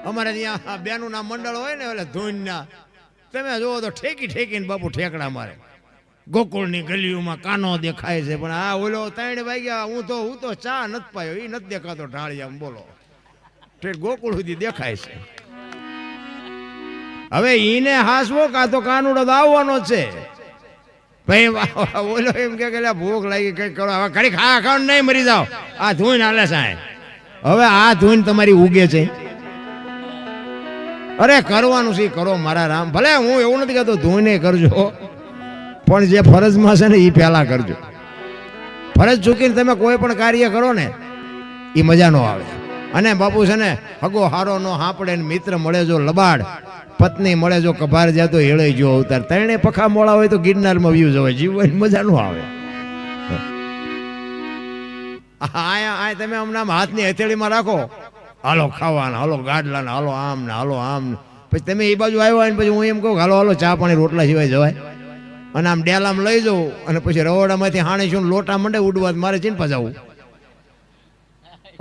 અમારે ત્યાં બેનું ના મંડળ હોય ને એટલે ધૂનના તમે જોવો તો ઠેકી ઠેકીને બાપુ ઠેકડા મારે. ગોકુળની ગલીઓમાં કાનો દેખાય છે, પણ આ ઓલો 3 વાગ્યા હું તો ચા નથી પાયો, એ નથી દેખાતો ઢાળિયા. બોલો ઠેક ગોકુળ સુધી દેખાય છે. હવે ઈને હાસવો કા તો કાનુડો તો આવવાનો છે ભાઈ. ઓલો એમ કે ભૂખ લાગી કઈ કરો, હવે ઘડી ખાવા નહીં મરી જાઓ. આ ધૂન હાલે સાહેબ. હવે આ ધૂન તમારી ઉગે છે. અરે કરવાનું છે કરો મારા રામ. ભલે હું એવું નથી કહેતો ધૂને કરજો, પણ જે ફરજમાં છે ને એ પહેલા કરજો. ફરજ ચૂકીને તમે કોઈ પણ કાર્ય કરો ને એ મજા નો આવે. અને બાપુ છે ને હગો હારો નો હાપડે ને મિત્ર મળે જો લબાડ, પત્ની મળે જો કભાર જાય તો હેળે જો અવતાર. 3 પખા મોળા હોય તો ગિરનારમાં વ્યૂ જોવે, જીવવાની મજા નો આવે. આ તમે હમણાં હાથની હથેળીમાં રાખો, હાલો ખાવાના, હાલો ગાડલાના, હાલો આમ ને હાલો આમ. પછી તમે એ બાજુ આવ્યો હોય ને પછી હું એમ કહું હાલો હાલો ચા પાણી રોટલા સિવાય જવાય. અને આમ ડેલામ લઈ જાઉં અને પછી રવોડામાંથી હાણી શું લોટા મંડે ઉડવા, મારે ચીન પજાવું.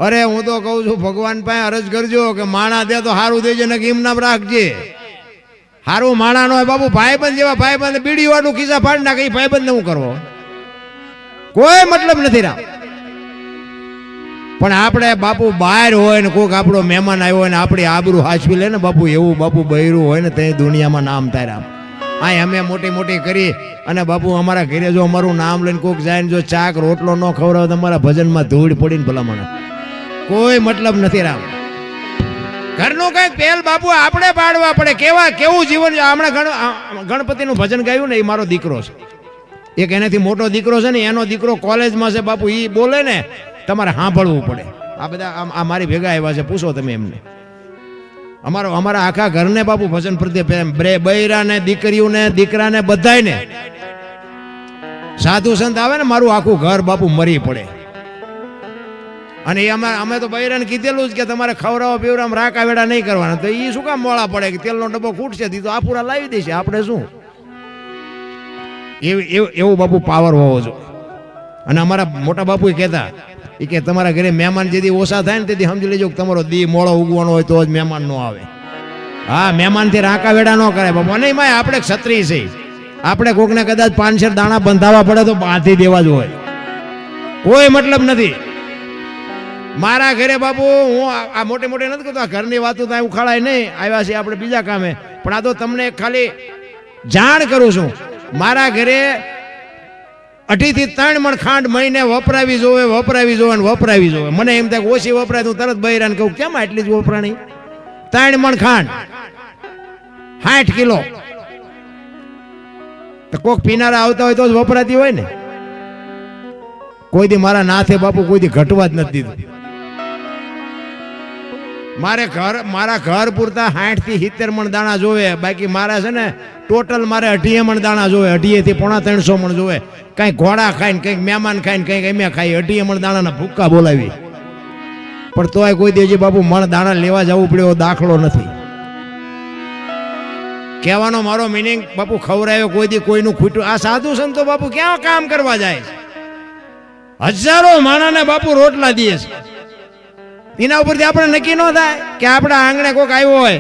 અરે હું તો કહું છું ભગવાન પાસે અરજ કરજો કે માણા દે તો સારું દેજે ને એમ નામ રાખજે. સારું માણા નો હોય બાપુ, ભાઈબંધ જેવા ભાઈબંધ બીડી વાળું ખિસ્સા ફાડી નાખે, એ ભાઈબંધ ને હું કરવો કોઈ મતલબ નથી રામ. પણ આપણે બાપુ બહાર હોય ને કોઈક આપણો મહેમાન આવ્યો હોય ને આપણી આબરૂ હાચવી લે ને બાપુ, એવું બાપુ બૈરું હોય ને તે દુનિયામાં નામ થાય રામ. આ અમે મોટી મોટી કરી અને બાપુ અમારા ઘરે જો અમારું નામ લઈને કોઈક જાય ને જો ચાક રોટલો ન ખવડાવે તો અમારા ભજનમાં ધૂળ પડીને ભલામણ કોઈ મતલબ નથી રામ. ઘરનું કઈક પહેલ બાપુ આપણે પાડવા પડે. કેવું જીવન. હમણાં ગણપતિનું ભજન ગાયું ને એ મારો દીકરો છે, એક એનાથી મોટો દીકરો છે ને એનો દીકરો કોલેજમાં છે બાપુ. એ બોલે ને તમારે સાંભળવું પડે. આ બધા આ મારી ભેગા આવ્યા છે, પૂછો તમે એમને. અમારા આખા ઘરને બાપુ ભજન પ્રત્યે બૈરાને દીકરીઓને દીકરાને બધાને સાધુ સંત આવે ને મારું આખું ઘર બાપુ મરી પડે. અને અમે તો બૈરાને કીધેલું જ કે તમારે ખવડાવવા પીવડાવવા રાકા વેડા નહીં કરવાના. તો એ શું કામ મોળા પડે કે તેલનો ડબ્બો ખૂટશે તો આ પૂરા લાવી દેશે, આપણે શું. એવું બાપુ પાવર હોવો જોઈએ. અને અમારા મોટા બાપુ કહેતા એ કે તમારા ઘરે મહેમાન જેથી ઓછા થાય ને તેથી સમજી લેજો કે તમારો દી મોળો ઉગવાનો હોય તો જ મહેમાન નો આવે. હા, મહેમાનથી રાકા વેડા ન કરાય બાપુ. અને એમાં આપણે ક્ષત્રિય છે, આપણે કોકને કદાચ 5 દાણા બંધાવવા પડે તો બાંધી દેવા જ હોય, કોઈ મતલબ નથી. મારા ઘરે બાપુ હું આ મોટે મોટે નથી કરતો, આ ઘરની વાતો તો ઉખાડાય નહીં, આવ્યા છે આપણે બીજા કામે. પણ આ તો તમને ખાલી જાણ કરું છું. મારા ઘરે 2 થી 3 મણ ખાંડ મહિને વપરાવી જોવે. મને એમ થાય ઓછી વપરાય તો તરત બૈરાને કહું કેમ આટલી જ વપરાણી. 3 મણ ખાંડ 60 કિલો. તો કોક પીનારા આવતા હોય તો જ વપરાતી હોય ને. કોઈ દી મારા નાથે બાપુ કોઈ દી ઘટવા જ નથી દીધું. મારા ઘર પૂરતા 60 થી 70 મણ દાણા જોવે. બાકી મારા છે ને ટોટલ મારે 80 મણ દાણા જોવે. 80 થી પોણા 300 મણ જોવે. કઈ ઘોડા ખાય ને કઈક મહેમાન ખાય ને કઈક અમે ખાઈ. 80 મણ દાણાના ભૂક્કા બોલાવી. પણ તોય કોઈ દેજી બાપુ મણ દાણા લેવા જવું પડે એવો દાખલો નથી. કહેવાનો મારો મિનિંગ બાપુ ખવડાયો કોઈ દી કોઈનું ખૂટ્યું. આ સાધુ સંતો બાપુ ક્યાં કામ કરવા જાય? હજારો માણાને બાપુ રોટલા દે છે. એના ઉપરથી આપણે નક્કી ન થાય કે આપણા આંગણે કોઈક આવ્યો હોય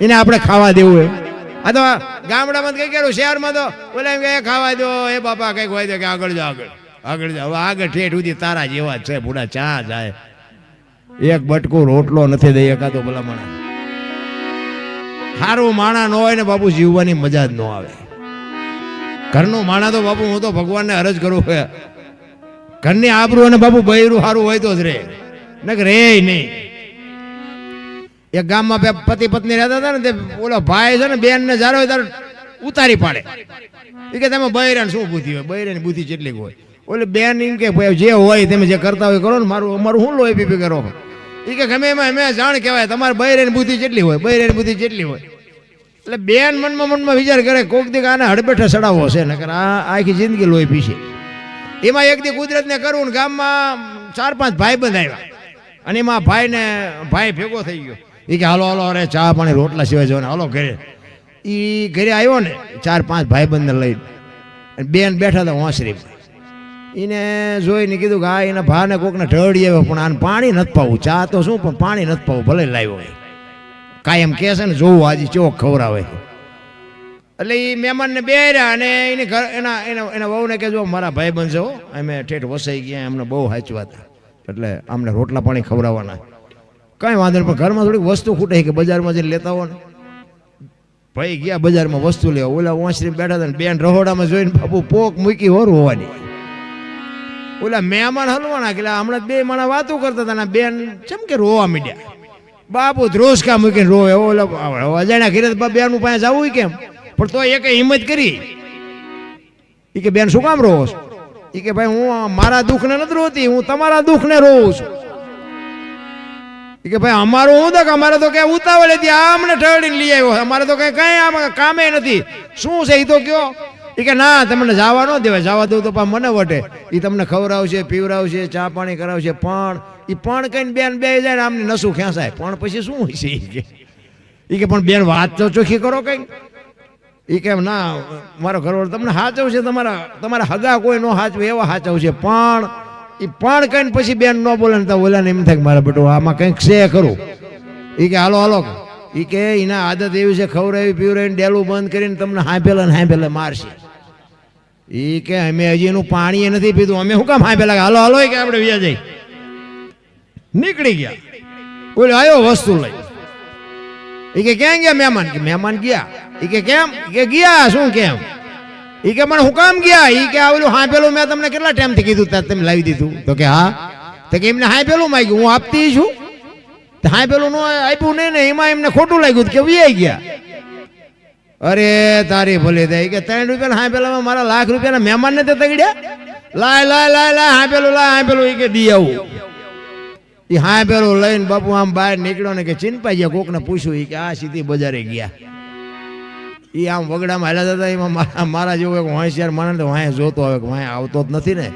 એને આપણે ખાવા દેવું હોય. આ તો ગામડામાં કઈ કર્યું, શહેરમાં તો બોલે એમ કે ખાવા દો એ બાપા કઈક હોય તો કે આગળ જાઓ. હવે આગળ ઠેઠ સુધી તારા જેવા જ છે બુડા. ચા જાય એક બટકું રોટલો નથી દઈ એકાતો ભલામણ. સારું માણા ન હોય ને બાપુ જીવવાની મજા જ ન આવે. ઘરનું માણા તો બાપુ હું તો ભગવાનને અરજ કરું કે ઘરની આબરૂ અને બાપુ બૈરું સારું હોય તો જ રે, ન રે નહીં. એક ગામમાં પતિ પત્ની રહેતા હતા ને, તે ઓલો ભાઈ છે ને બેન ને જ્યારે હોય ત્યારે ઉતારી પાડે. એ કે તમે બૈરાને શું બુદ્ધિ હોય? બૈરાની બુદ્ધિ કેટલી હોય? ઓલે બેન એમ કે જે હોય તમે જે કરતા હોય કરો ને, અમારું શું લોહી પીપી કરો. એ કે ગમે એમાં અમે જાણ કહેવાય તમારે બૈરાની બુદ્ધિ કેટલી હોય, બૈરાની બુદ્ધિ કેટલી હોય. એટલે બેન મનમાં વિચાર કરે કોક દી આને હડબેઠે ચડાવવો છે, નકર આ આખી જિંદગી લોહી પીશે. એમાં એક દી કુદરતને કરવું ને ગામમાં 4-5 ભાઈ બંધ આવ્યા. અને એમાં ભાઈ ભેગો થઈ ગયો. એ કે હાલો હાલો, અરે ચા પાણી રોટલા સિવાય જવાના, હાલો ઘરે. એ ઘરે આવ્યો ને 4-5 ભાઈબંધને લઈને, બેન બેઠા હતા હોંસરી. એને જોઈને કીધું કે આ એના ભાને કોકને ઢળી આવ્યો, પણ આને પાણી નથી પાવું. ચા તો શું પણ પાણી નથી પાવું, ભલે લાવ્યો. કાયમ કહે છે ને જોવું આજે ચોક ખવડાવે. એટલે એ મહેમાનને બેર્યા અને એની ઘર એના વહુને કે જો મારા ભાઈ બનશે હો, અમે ઠેઠ વસાઈ ગયા, અમને બહુ સાચવા હતા, એટલે અમને રોટલા પાણી ખવડાવવાના. કાંઈ વાંધો નહીં, પણ ઘરમાં થોડીક વસ્તુ ખૂટે કે બજારમાં જઈને લેતા હો ને. ભાઈ ગયા બજારમાં વસ્તુ લેવા, ઓલા વાંસરી બેઠા હતા ને બેન રહોડામાં જોઈને બાપુ પોક મૂકી હોરું હોવાની. ઓલા મહેમાન હલવાના કે હમણાં બે માણા વાતો કરતા હતા ને બેન ચમ કે રોવા માંડ્યા. બાપુ ધ્રોસકા મૂકીને રોવે. ઓલા અજાણ્યા ઘરે બેનું પાસે જવું કેમ, પણ તો એક હિંમત કરી એ કે બેન શું કામ રોવો છો? એ કે ભાઈ હું મારા દુઃખને નથી રોતી, હું તમારા દુઃખને રોવું છું. એ કે ભાઈ અમારું હું દક, અમારે તો કઈ ઉતાવળ હતી, આ અમને ઠરડીને લઈ આવ્યો, અમારે તો કઈ આમાં કામે નથી, શું છે એ તો કયો. એ કે ના તમને જવા ન દેવાય, જવા દઉં તો મને વટે, એ તમને ખવડાવશે પીવડાવશે ચા પાણી કરાવશે, પણ એ પણ કઈ બેન બે જાય ને આમને નસું ખેંચાય, પણ પછી શું હોય છે એ કે પણ બેન વાત તો ચોખ્ખી કરો કઈ. એ કેમ ના મારો ઘરવાળો તમને હાચવશે, તમારા હગા કોઈ ન હાચવે એવા હાચવશે, પણ એ પણ કઈ પછી બેન ન બોલે ને તો ઓલાને એમ થાય કે મારા બેટો આમાં કંઈક છે ખરું. એ કે હાલો હાલો, એ કે એના આદત એવી છે ખવડાવી પીવડાવીને ડેલું બંધ કરીને તમને હાંભેલા મારશે. એ કે અમે હજી એનું પાણી નથી પીધું, અમે શું કામ હાંભેલા, હાલો હાલો કે આપણે વ્યા જઈ. નીકળી ગયા, બોલે આવ્યો વસ્તુ લઈ. એ કે ક્યાં ગયા મહેમાન? કે મહેમાન ગયા. એ કે કેમ? કે ગયા શું કેમ? એ કે મને હું કામ ગયા? એ કે આવેલું હાંભેલું મેં તમને કેટલા ટાઈમથી કીધું ત્યાં તમે લાવી દીધું? તો કે હા. તો કે એમને હાંભેલું માંગ્યું, હું આપતી છું, હાંભેલું ન આપ્યું નહીં ને એમાં એમને ખોટું લાગ્યું કે વી ગયા. અરે તારી ભલે થાય કે 3 રૂપિયા હાંભેલામાં મારા લાખ રૂપિયાના મહેમાનને તે તગડ્યા. લાય લાય લાય લાય હાંભેલું એ કે દી આવું. એ હાંભેલું લઈને બાપુ આમ બહાર નીકળ્યો ને કે ચિંપાઈ ગયા, કોકને પૂછ્યું. એ કે આ સીધી બજારે ગયા. એ આમ વગડામાં હાલ્યા હતા, એમાં મારા જેવો એક હોશિયાર માણસ તો વાંહે જોતો આવે કે વાંહે આવતો જ નથી ને,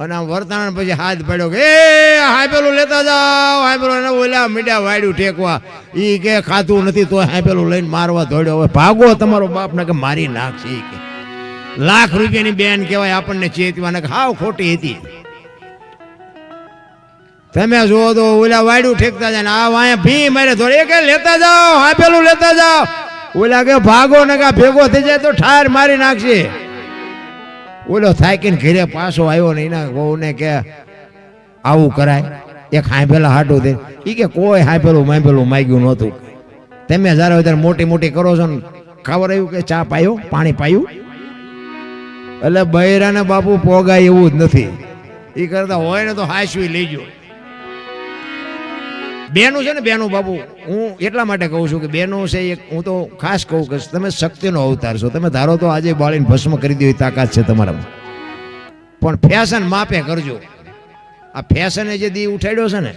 અને આમ વર્તાણ પછી હાથ પડ્યો કે એ હાંભેલું લેતા જાઓ, હાંભેલું ઓલા મીડિયા વાડ્યું ઠેકવા. એ કે ખાતું નથી તો હાંભેલું લઈને મારવા દોડ્યો. હવે ભાગો તમારો બાપ ને કે મારી નાખશે. એ કે લાખ રૂપિયાની બેન કહેવાય, આપણને ચેતવા ને હાવ ખોટી હતી. તમે જુઓ તો ઓલા વાડ્યું ઠેકતા જાય ને આ વાંહે ભી મારે દોડે કે લેતા જાઓ હાંભેલું લેતા જાઓ. ઓલા કે ભાગો ને કે ભેગો થઈ જાય તો ઠાર મારી નાખશે. ઓલો થાકીને ઘરે પાછો આવ્યો ને એના વહુને કે આવું કરાય, એક હાંભેલા હાટું દે. એ કે કોઈ હાંભેલું માગ્યું નહોતું, તમે જ્યારે વધારે મોટી મોટી કરો છો ને ખબર આવ્યું કે ચા પાયો પાણી પાયું. એટલે બૈરાને બાપુ પોગાય એવું જ નથી. એ કરતા હોય ને તો હાંસવી લેજો. બેનું છે ને બેનું બાપુ, હું એટલા માટે કહું છું કે બેનું છે એક, હું તો ખાસ કહું કે તમે શક્તિનો અવતાર છો. તમે ધારો તો આજે બાળીને ભસ્મ કરી દો એ તાકાત છે તમારામાં, પણ ફેશન માપે કરજો. આ ફેશને જે દી ઉઠાડ્યો છે ને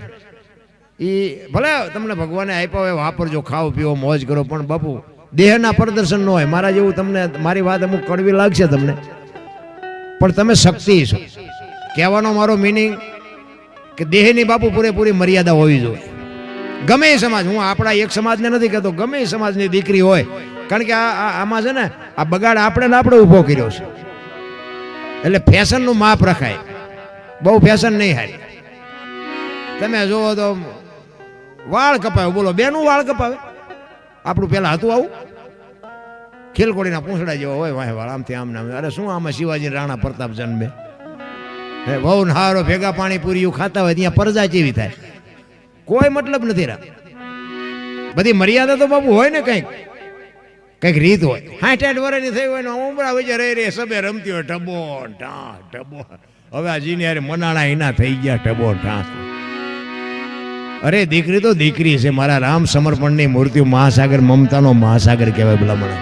એ ભલે તમને ભગવાને આપ્યા હોય વાપરજો, ખાઓ પીવો મોજ કરો, પણ બાપુ દેહના પ્રદર્શન ન હોય. મારા જેવું તમને મારી વાત અમુક કડવી લાગશે તમને, પણ તમે શક્તિ છો. કહેવાનો મારો મિનિંગ કે દેહની બાપુ પૂરેપૂરી મર્યાદા હોવી જોઈએ. ગમે એ સમાજ, હું આપણા એક સમાજને નથી કહેતો, ગમે એ સમાજની દીકરી હોય, કારણ કે આમાં છે ને આ બગાડ આપણે ને આપણે ઊભો કર્યો છે. એટલે ફેશનનું માપ રખાય, બહુ ફેશન નહીં હારી. તમે જુઓ તો વાળ કપાવે, બોલો બેનું વાળ કપાવે? આપણું પેલા હતું આવું ખીલકોડીના પૂંછડા જેવા હોય વાહ વાળ, આમથી આમ નામ. અરે શું આમાં શિવાજી રાણા પ્રતાપ જન્મે? હે બહુ હારો ભેગા પાણીપુરી ખાતા હોય ત્યાં પરજા જેવી થાય, કોઈ મતલબ નથી. બધી મર્યાદા તો બાબુ હોય ને, કંઈક રીત હોય. 60 વર્ષની થઈ હોય ને ઉમરા વચ્ચે રહી સબે રમતી હોય ટબો ઢા ટબો. હવે આ જીને યાર મનાણા એના થઈ ગયા ટબો ઢા. અરે દીકરી તો દીકરી છે, મારા રામ સમર્પણની મૂર્તિ, મહાસાગર મમતાનો મહાસાગર કહેવાય. ભલા મને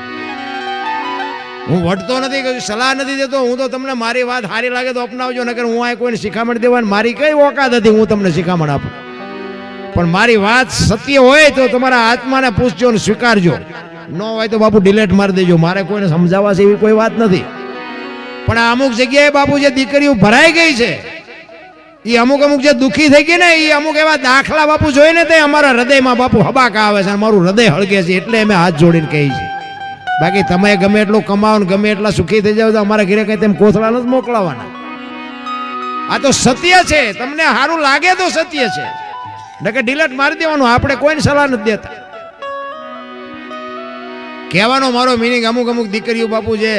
હું વટતો નથી, સલાહ નથી દેતો. હું તો તમને મારી વાત સારી લાગે તો અપનાવજો, નકર હું આ કોઈને શિખામણ દેવાની મારી કઈ ઓકાત હતી હું તમને શિખામણ આપું. પણ મારી વાત સત્ય હોય તો તમારા આત્માને પૂછજો ને સ્વીકારજો, ન હોય તો બાપુ ડિલેટ મારી દેજો. મારે કોઈને સમજાવવા છે એવી કોઈ વાત નથી. પણ આ અમુક જગ્યાએ બાપુ જે દીકરીઓ ભરાઈ ગઈ છે, એ અમુક જે દુઃખી થઈ ગઈ ને, એ અમુક એવા દાખલા બાપુ જોઈને તે અમારા હૃદયમાં બાપુ હબાકા આવે છે, મારું હૃદય હળગે છે. એટલે અમે હાથ જોડીને કહી છે. બાકી તમે ગમે એટલું કમાવો ને ગમે એટલા સુખી થઈ જાવ તો અમારા ઘરે કઈ તેમ કોથળા નથી મોકલાવાના. આ તો સત્ય છે, તમને સારું લાગે તો સત્ય છે, નકર ડિલેટ મારી દેવાનું. આપણે કોઈને સલાહ નથી દેતા. કહેવાનો મારો મિનિંગ અમુક અમુક દીકરીઓ બાપુ છે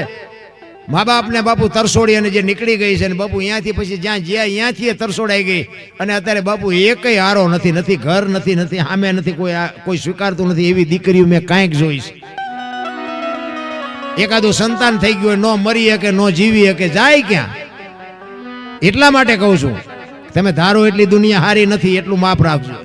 મા બાપને બાપુ તરસોડી અને જે નીકળી ગઈ છે ને બાપુ અહીંયાથી પછી જ્યાં જ્યાં અહીંયાથી એ તરસોડાઈ ગઈ અને અત્યારે બાપુ એકય હારો નથી, નથી ઘર નથી, નથી સામે નથી, કોઈ સ્વીકારતું નથી એવી દીકરીઓ મેં કાંઈક જોઈશ. એકાદું સંતાન થઈ ગયું હોય, ન મરી શકે, ન જીવી શકે, જાય ક્યાં? એટલા માટે કહું છું તમે ધારો એટલી દુનિયા હારી નથી, એટલું માફ રાખજો.